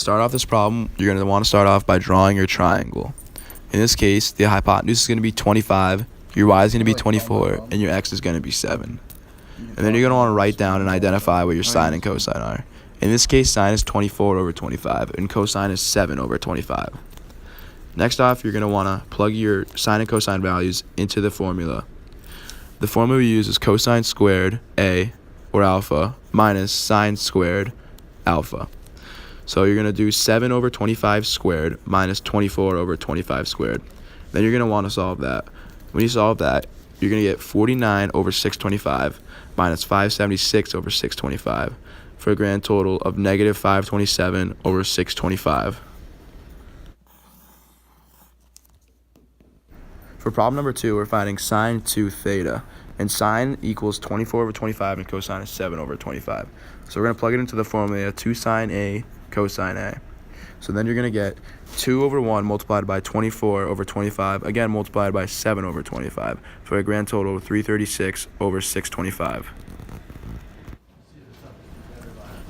start off this problem, you're going to want to start off by drawing your triangle. In this case, the hypotenuse is going to be 25, your y is going to be 24, and your x is going to be 7. And then you're going to want to write down and identify what your sine and cosine are. In this case, sine is 24 over 25, and cosine is 7 over 25. Next off, you're going to want to plug your sine and cosine values into the formula. The formula we use is cosine squared a, or alpha, minus sine squared alpha. So you're going to do 7 over 25 squared minus 24 over 25 squared. Then you're going to want to solve that. When you solve that, you're going to get 49 over 625 minus 576 over 625 for a grand total of negative 527 over 625. For problem number 2, we're finding sine 2 theta. And sine equals 24 over 25 and cosine is 7 over 25. So we're going to plug it into the formula 2 sine A cosine A. So then you're going to get 2 over 1 multiplied by 24 over 25, again multiplied by 7 over 25, for a grand total of 336 over 625.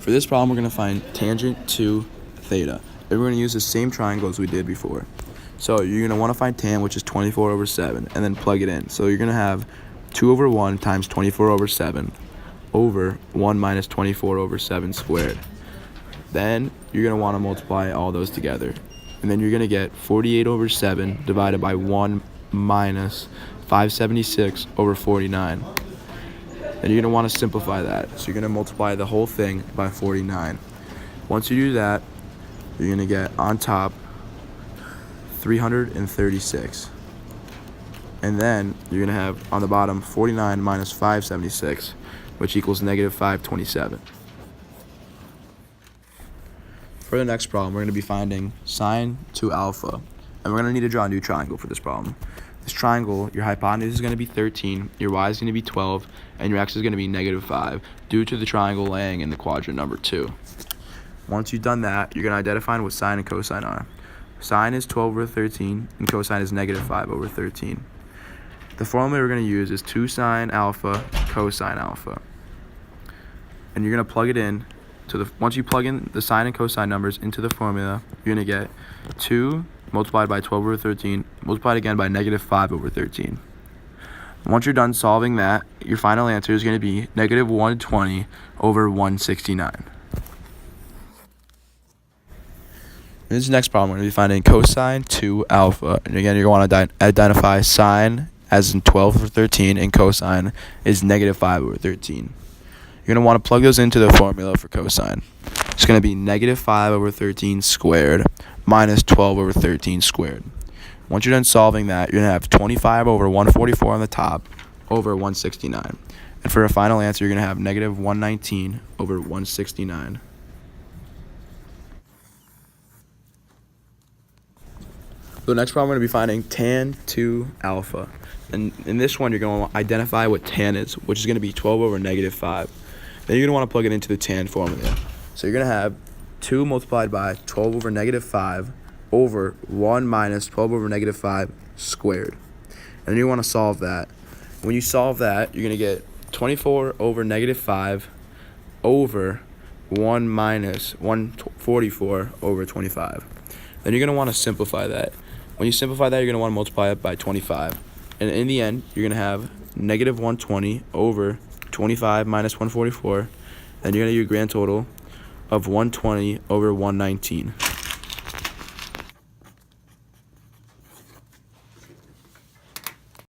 For this problem, we're going to find tangent to theta. And we're going to use the same triangle as we did before. So you're going to want to find tan, which is 24 over 7, and then plug it in. So you're going to have 2 over 1 times 24 over 7 over 1 minus 24 over 7 squared. Then you're going to want to multiply all those together. And then you're going to get 48 over 7 divided by 1 minus 576 over 49. Then you're going to want to simplify that. So you're going to multiply the whole thing by 49. Once you do that, you're going to get on top 336. And then you're going to have on the bottom 49 minus 576, which equals negative 527. For the next problem, we're going to be finding sine 2 alpha. And we're going to need to draw a new triangle for this problem. This triangle, your hypotenuse is going to be 13, your y is going to be 12, and your x is going to be negative 5, due to the triangle laying in the quadrant number 2. Once you've done that, you're going to identify what sine and cosine are. Sine is 12 over 13, and cosine is negative 5 over 13. The formula we're going to use is 2 sine alpha cosine alpha. And you're going to plug it in. Once you plug in the sine and cosine numbers into the formula, you're going to get 2 multiplied by 12 over 13, multiplied again by negative 5 over 13. Once you're done solving that, your final answer is going to be negative 120 over 169. In this next problem, we're going to be finding cosine 2 alpha. And again, you're going to want to identify sine as in 12 over 13, and cosine is negative 5 over 13. You're going to want to plug those into the formula for cosine. It's going to be negative 5 over 13 squared minus 12 over 13 squared. Once you're done solving that, you're going to have 25 over 144 on the top over 169. And for a final answer, you're going to have negative 119 over 169. So the next problem, we're going to be finding tan 2 alpha. And in this one, you're going to identify what tan is, which is going to be 12 over negative 5. Then you're going to want to plug it into the tan formula. So you're going to have 2 multiplied by 12 over negative 5 over 1 minus 12 over negative 5 squared. And then you want to solve that. When you solve that, you're going to get 24 over negative 5 over 1 minus 144 over 25. Then you're going to want to simplify that. When you simplify that, you're going to want to multiply it by 25. And in the end, you're going to have negative 120 over 25 minus 144. Then you're going to get a grand total of 120 over 119.